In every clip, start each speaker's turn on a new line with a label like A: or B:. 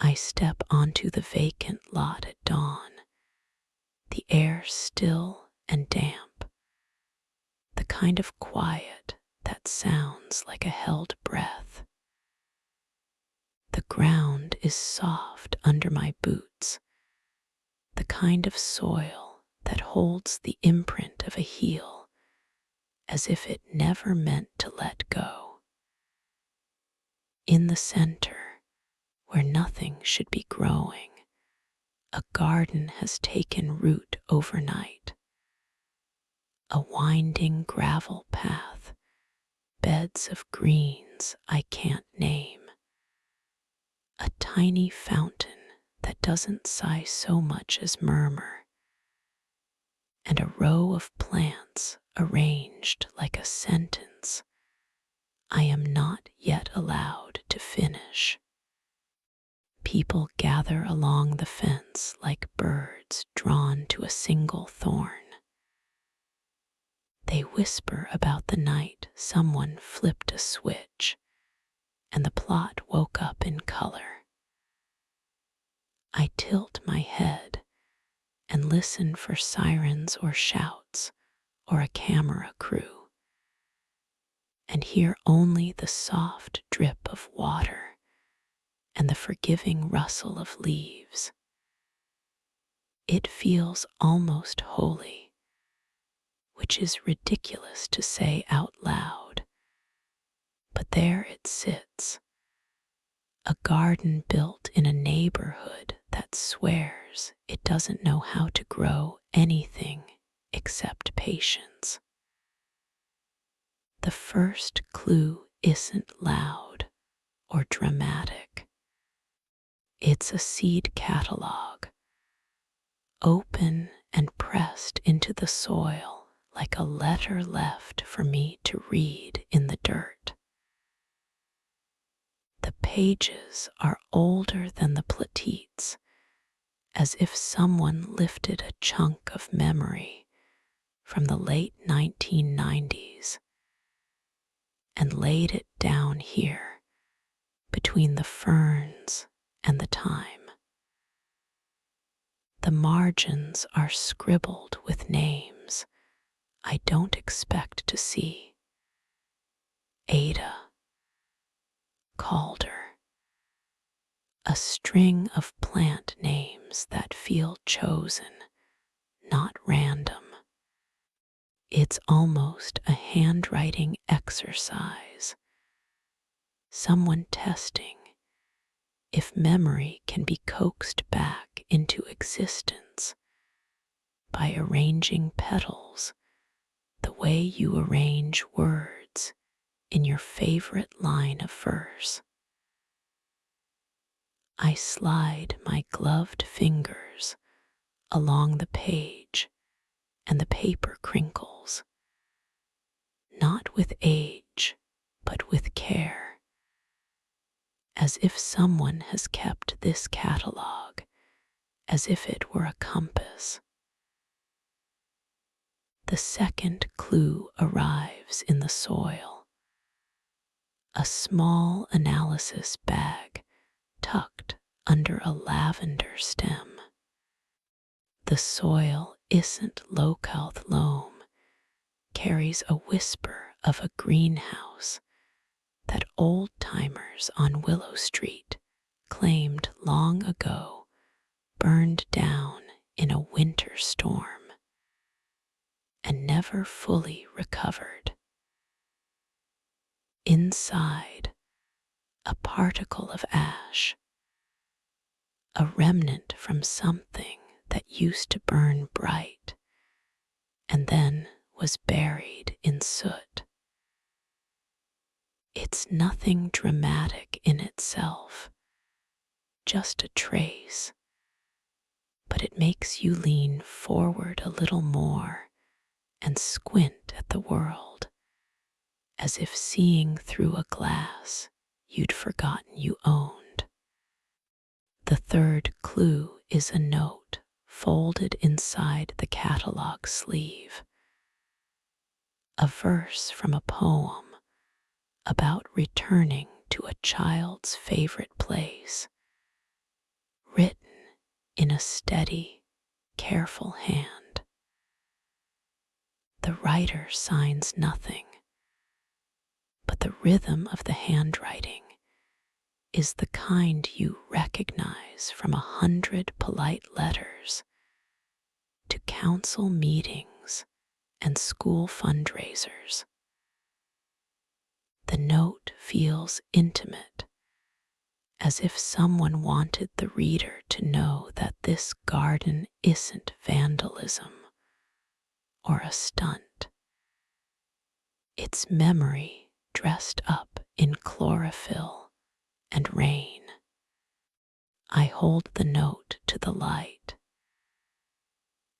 A: I step onto the vacant lot at dawn, the air still and damp, the kind of quiet that sounds like a held breath. The ground is soft under my boots, the kind of soil that holds the imprint of a heel as if it never meant to let go. In the center, where nothing should be growing, a garden has taken root overnight. A winding gravel path, beds of greens I can't name, a tiny fountain that doesn't sigh so much as murmur, and a row of plants arranged like a sentence I am not yet allowed to finish. People gather along the fence like birds drawn to a single thorn. They whisper about the night someone flipped a switch and the plot woke up in color. I tilt my head and listen for sirens or shouts or a camera crew, and hear only the soft drip of water and the forgiving rustle of leaves. It feels almost holy, which is ridiculous to say out loud, but there it sits, a garden built in a neighborhood that swears it doesn't know how to grow anything except patience. The first clue isn't loud or dramatic. It's a seed catalog, open and pressed into the soil like a letter left for me to read in the dirt. The pages are older than the plateates, as if someone lifted a chunk of memory from the late 1990s and laid it down here between the ferns and the thyme. The margins are scribbled with names I don't expect to see. Ada Calder. A string of plant names that feel chosen, not random. It's almost a handwriting exercise, someone testing if memory can be coaxed back into existence by arranging petals the way you arrange words in your favorite line of verse. I slide my gloved fingers along the page and the paper crinkles, not with age, but with care, as if someone has kept this catalog as if it were a compass. The second clue arrives in the soil, a small analysis bag tucked under a lavender stem. The soil isn't low-couth loam, carries a whisper of a greenhouse that old-timers on Willow Street claimed long ago burned down in a winter storm and never fully recovered. Inside, a particle of ash, a remnant from something that used to burn bright and then was buried in soot. It's nothing dramatic in itself, just a trace, but it makes you lean forward a little more and squint at the world, as if seeing through a glass you'd forgotten you owned. The third clue is a note folded inside the catalog sleeve, a verse from a poem about returning to a child's favorite place, a steady, careful hand. The writer signs nothing, but the rhythm of the handwriting is the kind you recognize from 100 polite letters to council meetings and school fundraisers. The note feels intimate, as if someone wanted the reader to know that this garden isn't vandalism or a stunt. It's memory dressed up in chlorophyll and rain. I hold the note to the light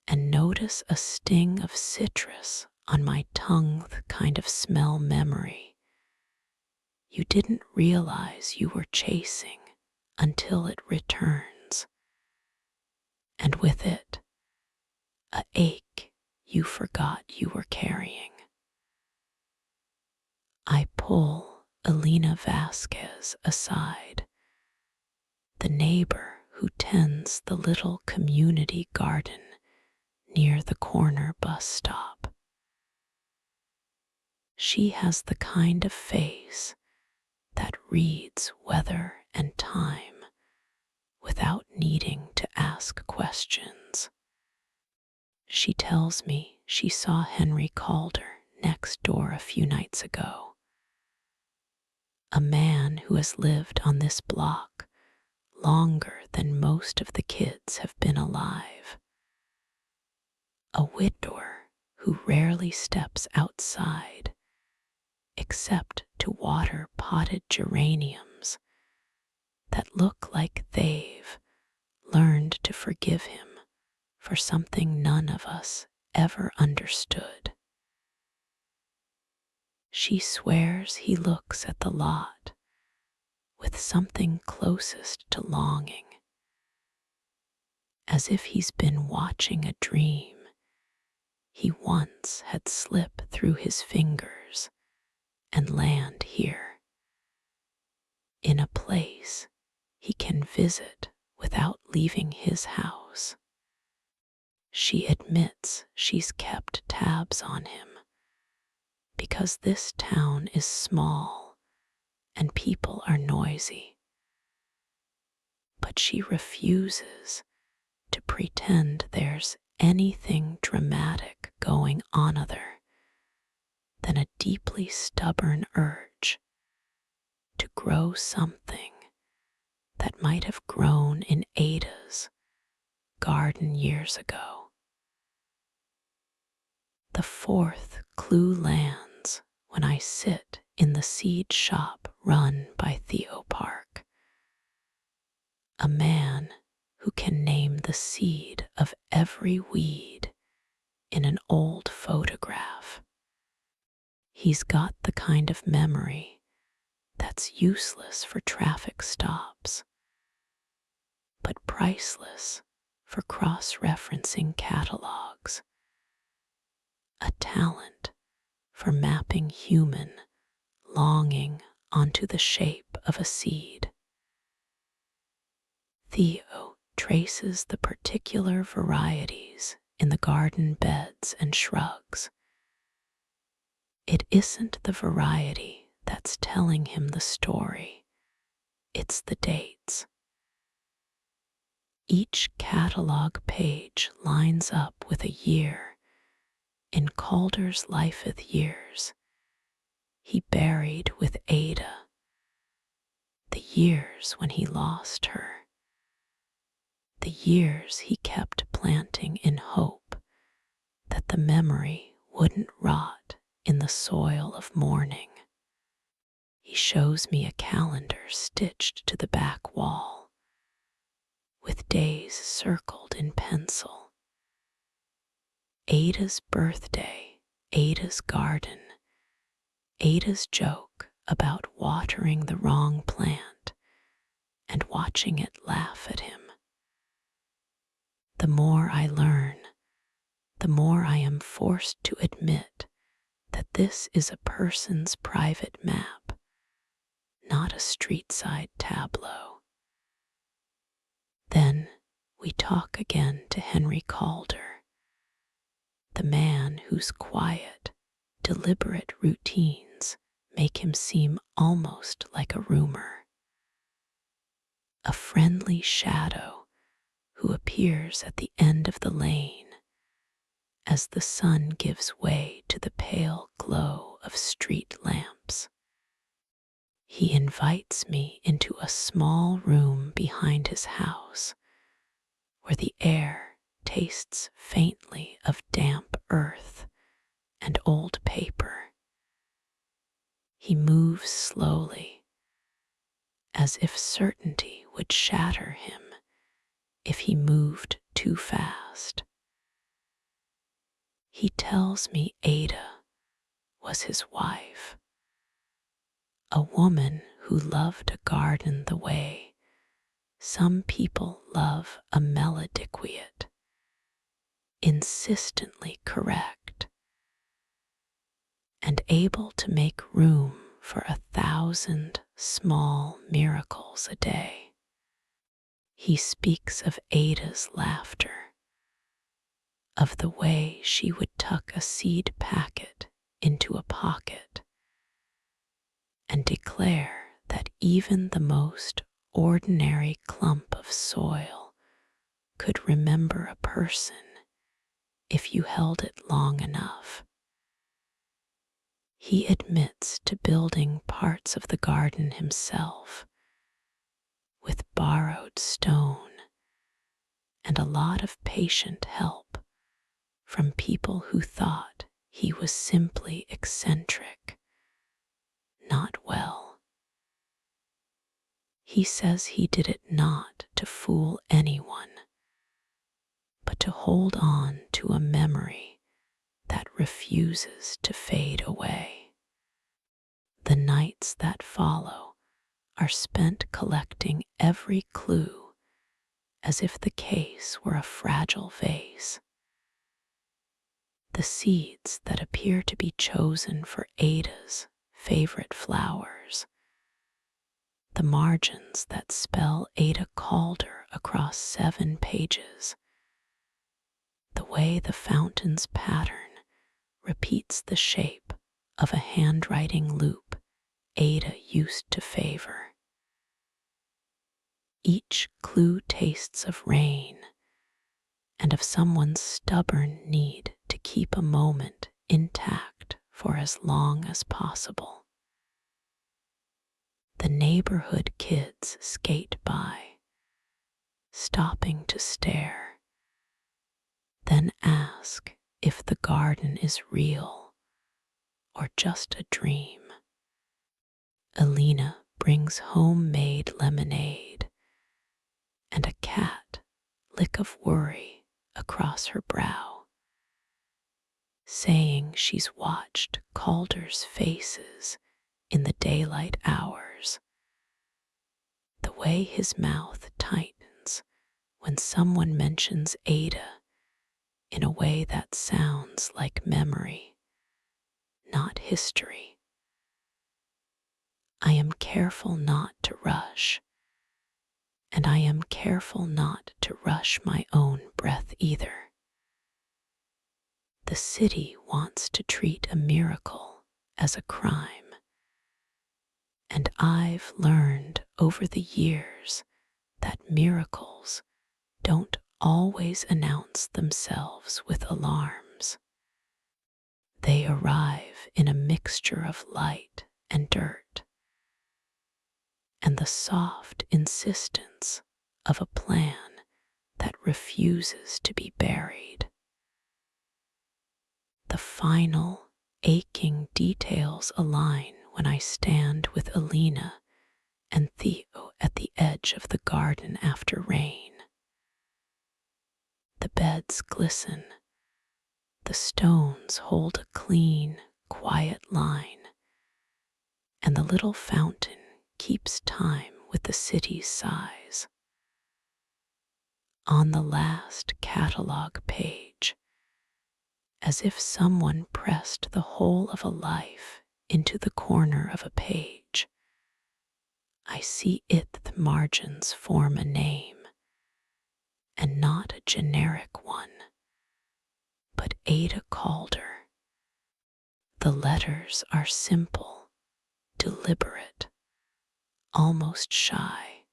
A: and notice a sting of citrus on my tongue, the kind of smell memory you didn't realize you were chasing until it returns, and with it, a ache you forgot you were carrying. I pull Elena Vasquez aside, the neighbor who tends the little community garden near the corner bus stop. She has the kind of face that reads weather and time without needing to ask questions. She tells me she saw Henry Calder next door a few nights ago, a man who has lived on this block longer than most of the kids have been alive. A widower who rarely steps outside except to water potted geraniums that look like they've learned to forgive him for something none of us ever understood. She swears he looks at the lot with something closest to longing, as if he's been watching a dream he once had slip through his fingers and land here, in a place he can visit without leaving his house. She admits she's kept tabs on him because this town is small and people are noisy. But she refuses to pretend there's anything dramatic going on other than a deeply stubborn urge to grow something that might have grown in Ada's garden years ago. The fourth clue lands when I sit in the seed shop run by Theo Park, a man who can name the seed of every weed in an old photograph. He's got the kind of memory that's useless for traffic stops, but priceless for cross-referencing catalogs, a talent for mapping human longing onto the shape of a seed. Theo traces the particular varieties in the garden beds and shrugs. It isn't the variety that's telling him the story, it's the dates. Each catalog page lines up with a year in Calder's lifeth years he buried with Ada, the years when he lost her, the years he kept planting in hope that the memory wouldn't rot in the soil of mourning. He shows me a calendar stitched to the back wall, with days circled in pencil. Ada's birthday, Ada's garden, Ada's joke about watering the wrong plant and watching it laugh at him. The more I learn, the more I am forced to admit that this is a person's private map, not a street-side tableau. Then we talk again to Henry Calder, the man whose quiet, deliberate routines make him seem almost like a rumor, a friendly shadow who appears at the end of the lane as the sun gives way to the pale glow of street lamps. He invites me into a small room behind his house where the air tastes faintly of damp earth and old paper. He moves slowly, as if certainty would shatter him if he moved too fast. He tells me Ada was his wife, a woman who loved a garden the way some people love a melodiquiet, insistently correct, and able to make room for 1,000 small miracles a day. He speaks of Ada's laughter, of the way she would tuck a seed packet into a pocket, and declare that even the most ordinary clump of soil could remember a person if you held it long enough. He admits to building parts of the garden himself with borrowed stone and a lot of patient help from people who thought he was simply eccentric, not well. He says he did it not to fool anyone, but to hold on to a memory that refuses to fade away. The nights that follow are spent collecting every clue as if the case were a fragile vase. The seeds that appear to be chosen for Ada's favorite flowers, the margins that spell Ada Calder across 7 pages, the way the fountain's pattern repeats the shape of a handwriting loop Ada used to favor. Each clue tastes of rain and of someone's stubborn need to keep a moment intact for as long as possible. The neighborhood kids skate by, stopping to stare, then ask if the garden is real or just a dream. Alina brings homemade lemonade and a cat lick of worry across her brow, saying she's watched Calder's faces in the daylight hours, the way his mouth tightens when someone mentions Ada in a way that sounds like memory, not history. I am careful not to rush, and I am careful not to rush my own breath either. The city wants to treat a miracle as a crime, and I've learned over the years that miracles don't always announce themselves with alarms. They arrive in a mixture of light and dirt, and the soft insistence of a plan that refuses to be buried. The final, aching details align when I stand with Alina and Theo at the edge of the garden after rain. The beds glisten, the stones hold a clean, quiet line, and the little fountain keeps time with the city's size. On the last catalog page, as if someone pressed the whole of a life into the corner of a page, I see it the margins form a name, and generic one, but Ada Calder. The letters are simple, deliberate, almost shy,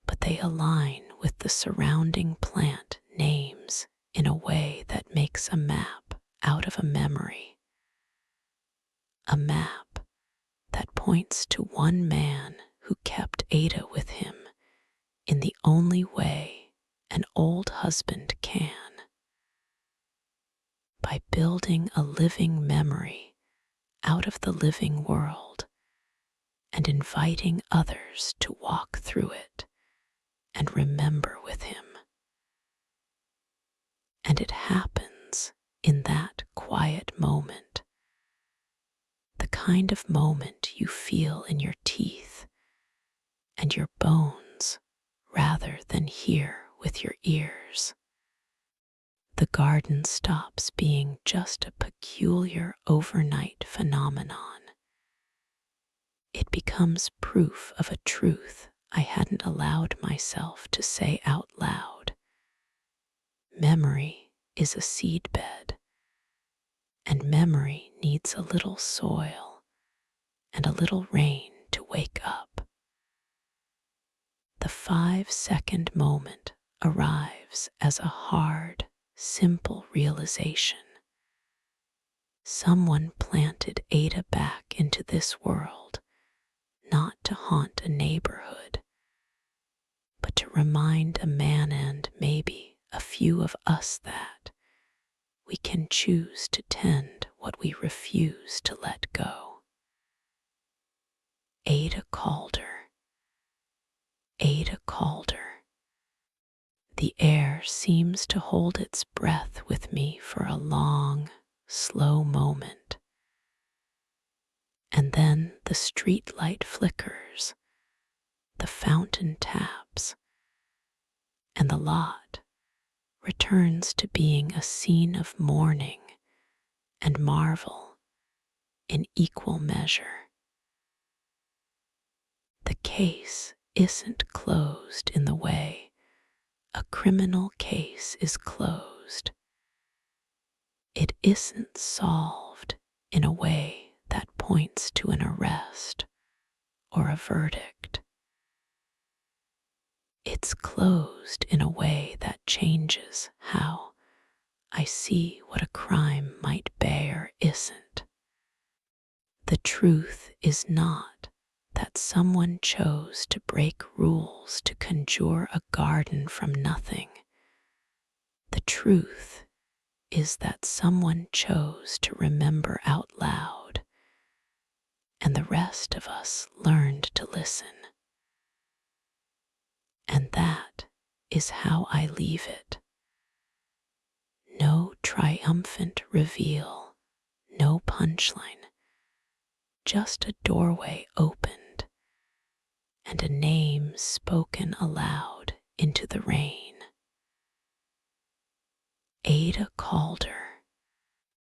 A: but they align with the surrounding plant names in a way that makes a map out of a memory. A map that points to one man who kept Ada with him in the only way an old husband can, by building a living memory out of the living world and inviting others to walk through it and remember with him. And it happens in that quiet moment, the kind of moment you feel in your teeth and your bones rather than hear with your ears. The garden stops being just a peculiar overnight phenomenon. It becomes proof of a truth I hadn't allowed myself to say out loud. Memory is a seedbed, and memory needs a little soil and a little rain to wake up. The 5-second moment arrives as a hard, simple realization. Someone planted Ada back into this world, not to haunt a neighborhood, but to remind a man and maybe a few of us that we can choose to tend what we refuse to let go. Ada Calder. Ada Calder. The air seems to hold its breath with me for a long, slow moment. And then the street light flickers, the fountain taps, and the lot returns to being a scene of mourning and marvel in equal measure. The case isn't closed in the way a criminal case is closed. It isn't solved in a way that points to an arrest or a verdict. It's closed in a way that changes how I see what a crime might bear isn't. The truth is not that someone chose to break rules to conjure a garden from nothing. The truth is that someone chose to remember out loud, and the rest of us learned to listen. And that is how I leave it. No triumphant reveal, no punchline, just a doorway opened and a name spoken aloud into the rain. Ada Calder.